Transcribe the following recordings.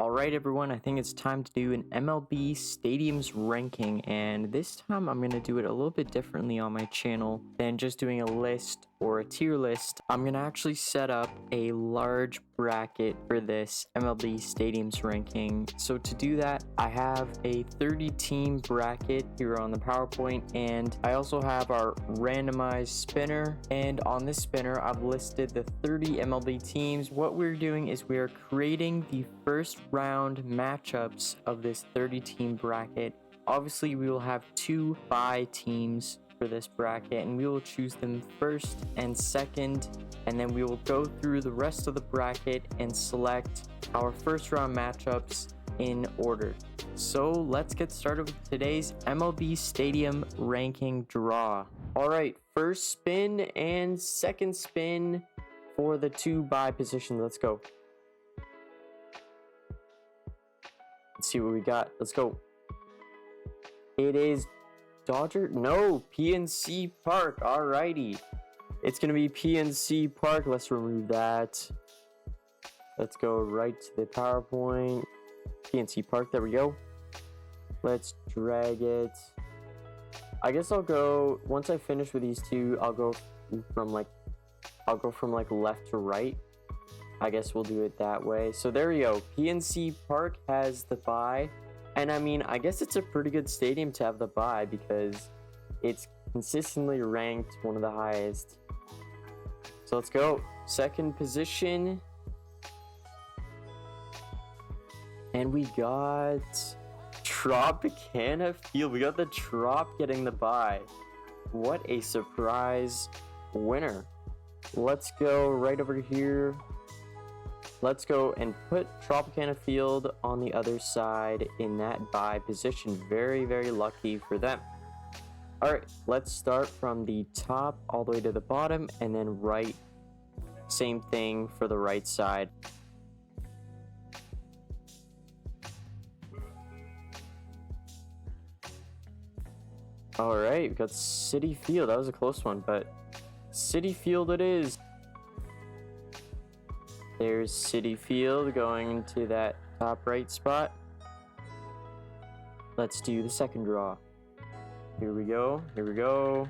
Alright everyone, I think it's time to do an MLB Stadiums ranking, and this time I'm going to do it a little bit differently on my channel than just doing a list or a tier list. I'm going to actually set up a large bracket for this MLB Stadiums ranking. So to do that, I have a 30 team bracket here on the PowerPoint, and I also have our randomized spinner, and on this spinner I've listed the 30 MLB teams. What we're doing is we are creating the first round matchups of this 30 team bracket. Obviously we will have two bye teams for this bracket, and we will choose them first and second, and then we will go through the rest of the bracket and select our first round matchups in order. So let's get started with today's MLB Stadium ranking draw. Alright, first spin and second spin for the two bye positions. Let's go. Let's see what we got. Let's go. It is PNC Park. Alrighty. It's going to be PNC Park. Let's remove that. Let's go right to the PowerPoint. PNC Park. There we go. Let's drag it. I guess I'll go, once I finish with these two, I'll go from like left to right. I guess we'll do it that way. So there we go. PNC Park has the bye. And I mean, I guess it's a pretty good stadium to have the bye because it's consistently ranked one of the highest. So let's go. Second position. And we got Tropicana Field. We got the Trop getting the bye. What a surprise winner. Let's go right over here. Let's go and put Tropicana Field on the other side in that bye position. Very, very lucky for them. Alright, let's start from the top all the way to the bottom, and then right, same thing for the right side. Alright, we got Citi Field. That was a close one, but Citi Field it is. There's Citi Field going into that top right spot. Let's do the second draw. Here we go. Here we go.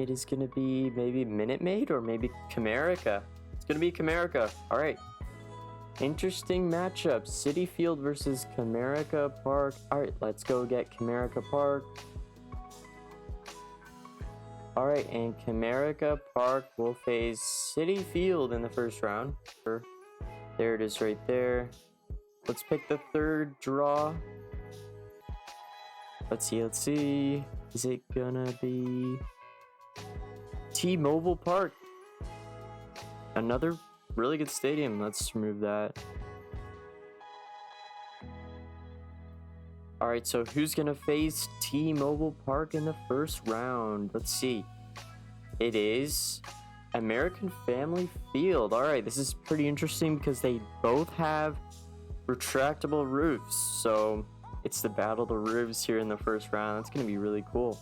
It is going to be maybe Minute Maid or maybe Comerica. It's going to be Comerica. All right. Interesting matchup. Citi Field versus Comerica Park. All right, let's go get Comerica Park. Alright, and Comerica Park will face Citi Field in the first round. There it is right there. Let's pick the third draw. Let's see. Is it gonna be T-Mobile Park? Another really good stadium. Let's remove that. Alright, so who's going to face T-Mobile Park in the first round? Let's see. It is American Family Field. Alright, this is pretty interesting because they both have retractable roofs. So it's the battle of the roofs here in the first round. That's going to be really cool.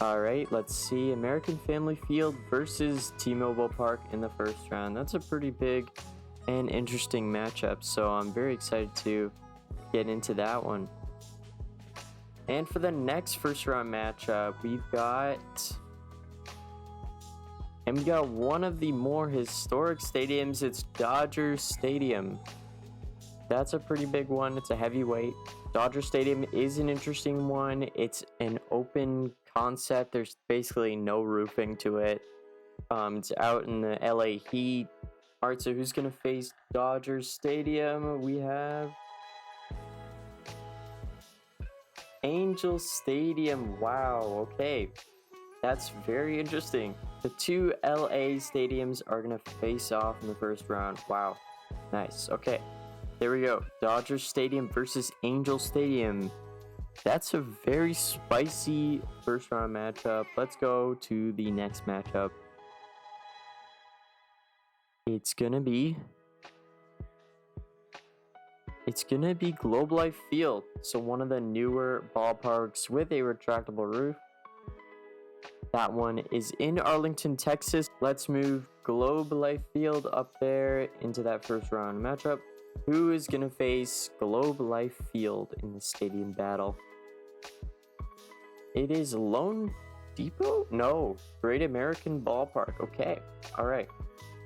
Alright, let's see. American Family Field versus T-Mobile Park in the first round. That's a pretty big and interesting matchup. So I'm very excited to get into that one. And for the next first round matchup, we got one of the more historic stadiums. It's Dodger Stadium. That's a pretty big one. It's a heavyweight. Dodger Stadium is an interesting one. It's an open concept. There's basically no roofing to it. It's out in the LA heat. All right, so who's going to face Dodger Stadium? We have Angel Stadium. Wow, okay. That's very interesting. The two LA stadiums are going to face off in the first round. Wow, nice. Okay, there we go. Dodger Stadium versus Angel Stadium. That's a very spicy first round matchup. Let's go to the next matchup. It's going to be Globe Life Field, so one of the newer ballparks with a retractable roof. That one is in Arlington, Texas. Let's move Globe Life Field up there into that first round matchup. Who is going to face Globe Life Field in the stadium battle? It is Lone Depot? No, Great American Ballpark. Okay, all right.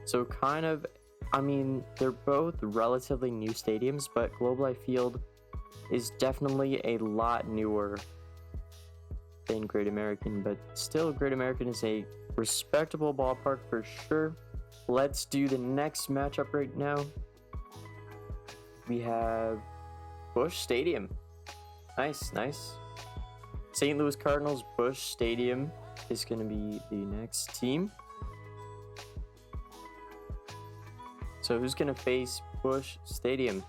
So kind of, I mean, they're both relatively new stadiums, but Globe Life Field is definitely a lot newer than Great American, but still Great American is a respectable ballpark for sure. Let's do the next matchup right now. We have Busch Stadium. Nice. St. Louis Cardinals Busch Stadium is going to be the next team. So who's going to face Busch Stadium?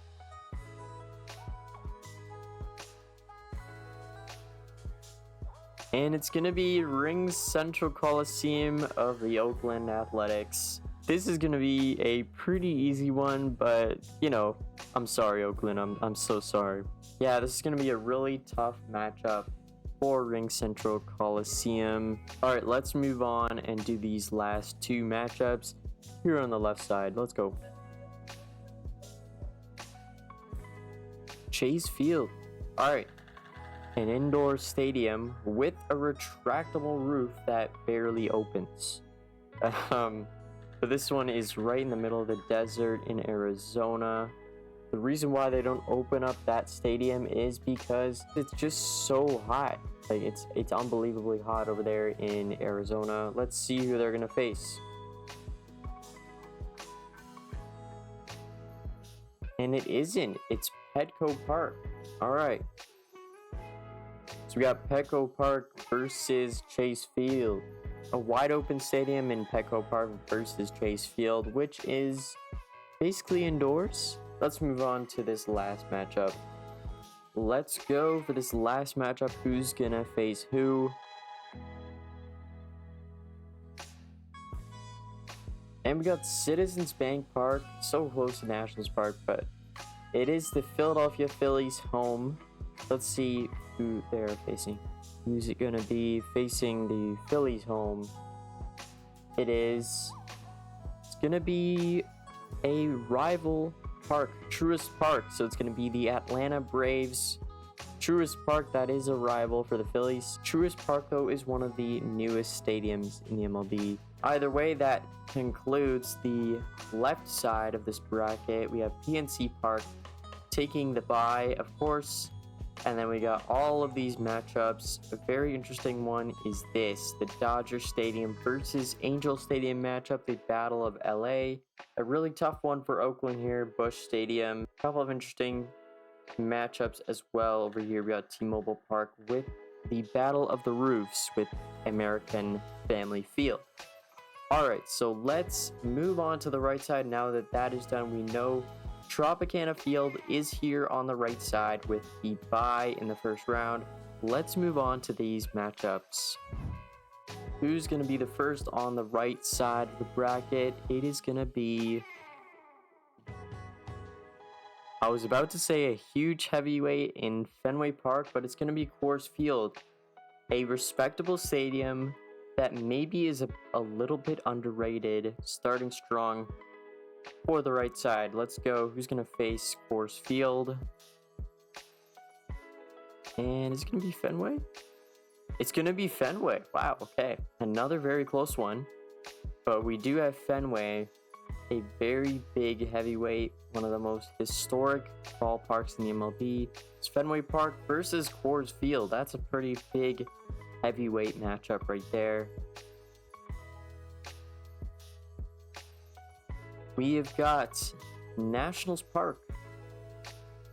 And it's going to be Ring Central Coliseum of the Oakland Athletics. This is going to be a pretty easy one, but, you know, I'm sorry, Oakland. I'm so sorry. Yeah, this is going to be a really tough matchup for Ring Central Coliseum. All right, let's move on and do these last two matchups here on the left side. Let's go. Chase Field. All right. An indoor stadium with a retractable roof that barely opens. But this one is right in the middle of the desert in Arizona. The reason why they don't open up that stadium is because it's just so hot. Like it's unbelievably hot over there in Arizona. Let's see who they're gonna face. And it isn't. It's Petco Park. All right. So we got Petco Park versus Chase Field. A wide open stadium in Petco Park versus Chase Field, which is basically indoors. Let's move on to this last matchup. Let's go for this last matchup. Who's gonna face who? And we got Citizens Bank Park, so close to Nationals Park, but it is the Philadelphia Phillies home. Let's see who they're facing. Who's it gonna be facing the Phillies home? It's gonna be a rival park, Truist Park. So it's gonna be the Atlanta Braves Truist Park. That is a rival for the Phillies. Truist Park, though, is one of the newest stadiums in the MLB. Either way, that concludes the left side of this bracket. We have PNC Park taking the bye, of course. And then we got all of these matchups. A very interesting one is this, the Dodger Stadium versus Angel Stadium matchup, the Battle of LA. A really tough one for Oakland here, Busch Stadium. A couple of interesting matchups as well. Over here we got T-Mobile Park with the Battle of the Roofs with American Family Field. Alright, so let's move on to the right side. Now that that is done, we know Tropicana Field is here on the right side with the bye in the first round. Let's move on to these matchups. Who's going to be the first on the right side of the bracket? It is going to be... I was about to say a huge heavyweight in Fenway Park, but it's going to be Coors Field. A respectable stadium that maybe is a little bit underrated, starting strong for the right side. Let's go. Who's going to face Coors Field? And it's going to be Fenway? It's going to be Fenway. Wow, okay. Another very close one. But we do have Fenway, a very big heavyweight, one of the most historic ballparks in the MLB. It's Fenway Park versus Coors Field. That's a pretty big heavyweight matchup right there. We have got Nationals Park.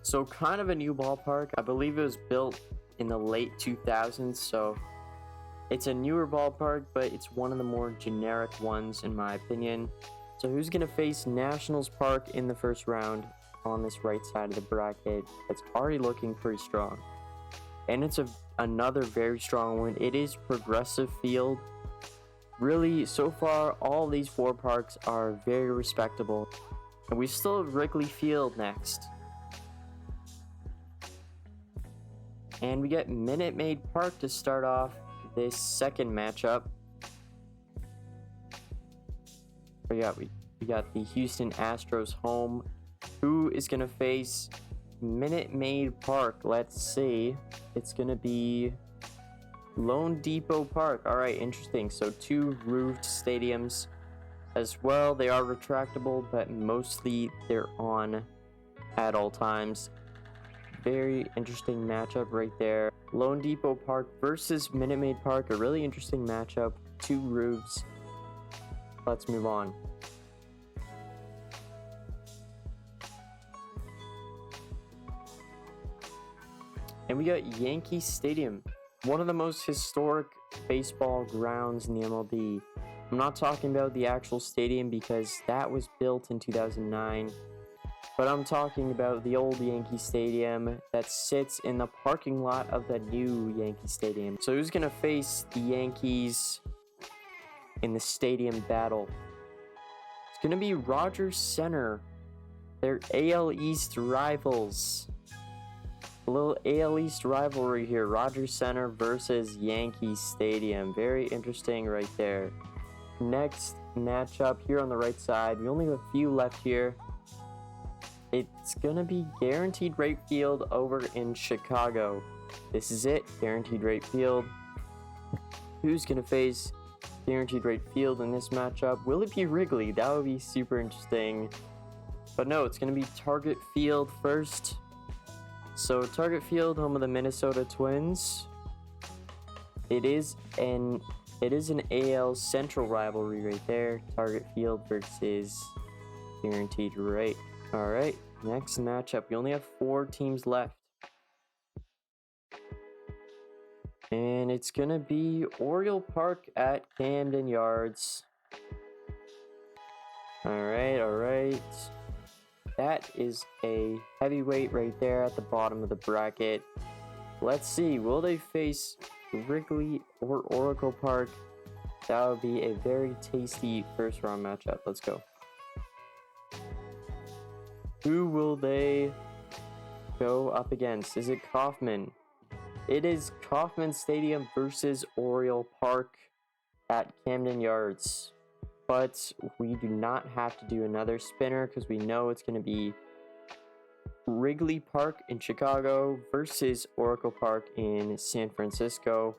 So kind of a new ballpark. I believe it was built in the late 2000s, so it's a newer ballpark, but it's one of the more generic ones in my opinion. So who's going to face Nationals Park in the first round on this right side of the bracket? It's already looking pretty strong. And it's another very strong one. It is Progressive Field. Really, so far, all these four parks are very respectable. And we still have Wrigley Field next. And we get Minute Maid Park to start off this second matchup. We got the Houston Astros home Who is going to face Minute Maid Park? Let's see. It's going to be Lone Depot Park. All right, interesting. So 2 roofed stadiums as well. They are retractable, but mostly they're on at all times. Very interesting matchup right there. Lone Depot Park versus Minute Maid Park. A really interesting matchup. 2 roofs. Let's move on. And we got Yankee Stadium, one of the most historic baseball grounds in the MLB. I'm not talking about the actual stadium because that was built in 2009, but I'm talking about the old Yankee Stadium that sits in the parking lot of the new Yankee Stadium. So who's going to face the Yankees in the stadium battle? It's going to be Rogers Center. They're AL East rivals. A little AL East rivalry here. Rogers Center versus Yankee Stadium. Very interesting right there. Next matchup here on the right side. We only have a few left here. It's gonna be Guaranteed Rate Field over in Chicago. This is it. Guaranteed Rate Field. Who's gonna face Guaranteed Rate Field in this matchup? Will it be Wrigley? That would be super interesting. But no, it's gonna be Target Field first. So Target Field, home of the Minnesota Twins. It is an AL Central rivalry right there. Target Field versus Guaranteed Rate. All right, next matchup. We only have 4 teams left. And it's gonna be Oriole Park at Camden Yards. All right. That is a heavyweight right there at the bottom of the bracket. Let's see, will they face Wrigley or Oracle Park? That would be a very tasty first round matchup. Let's go. Who will they go up against? Is it Kauffman? It is Kauffman Stadium versus Oriole Park at Camden Yards. But we do not have to do another spinner because we know it's going to be Wrigley Park in Chicago versus Oracle Park in San Francisco.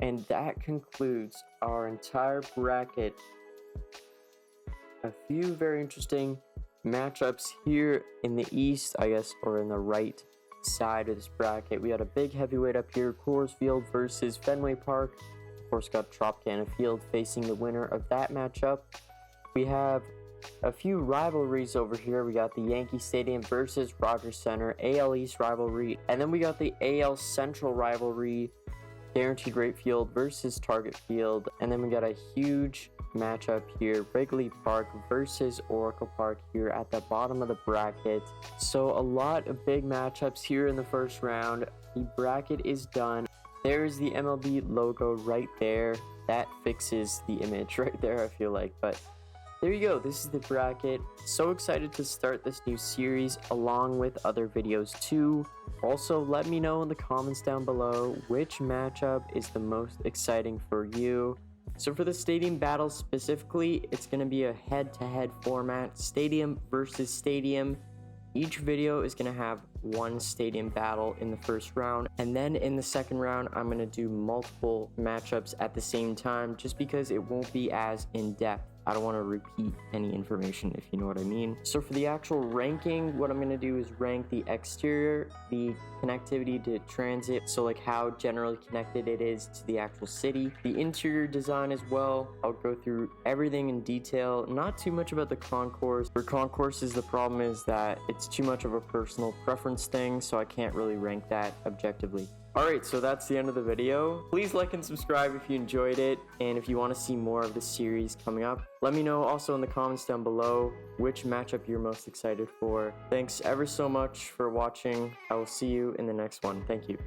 And that concludes our entire bracket. A few very interesting matchups here in the East, I guess, or in the right side of this bracket. We had a big heavyweight up here, Coors Field versus Fenway Park. Of course, got Tropicana Field facing the winner of that matchup. We have a few rivalries over here. We got the Yankee Stadium versus Rogers Center, AL East rivalry, and then we got the AL Central rivalry, Guaranteed Rate Field versus Target Field, and then we got a huge matchup here, Wrigley Park versus Oracle Park here at the bottom of the bracket. So a lot of big matchups here in the first round. The bracket is done. There's the MLB logo right there. That fixes the image right there, I feel like. But there you go. This is the bracket. So excited to start this new series along with other videos too. Also, let me know in the comments down below which matchup is the most exciting for you. So for the stadium battles specifically, it's going to be a head-to-head format, stadium versus stadium. Each video is going to have one stadium battle in the first round, and then in the second round I'm going to do multiple matchups at the same time just because it won't be as in-depth. I don't want to repeat any information, if you know what I mean. So for the actual ranking, what I'm going to do is rank the exterior, the connectivity to transit, so like how generally connected it is to the actual city, the interior design as well. I'll go through everything in detail, not too much about the concourse. For concourses, the problem is that it's too much of a personal preference thing, so I can't really rank that objectively. Alright, so that's the end of the video. Please like and subscribe if you enjoyed it, and if you want to see more of this series coming up. Let me know also in the comments down below which matchup you're most excited for. Thanks ever so much for watching. I will see you in the next one. Thank you.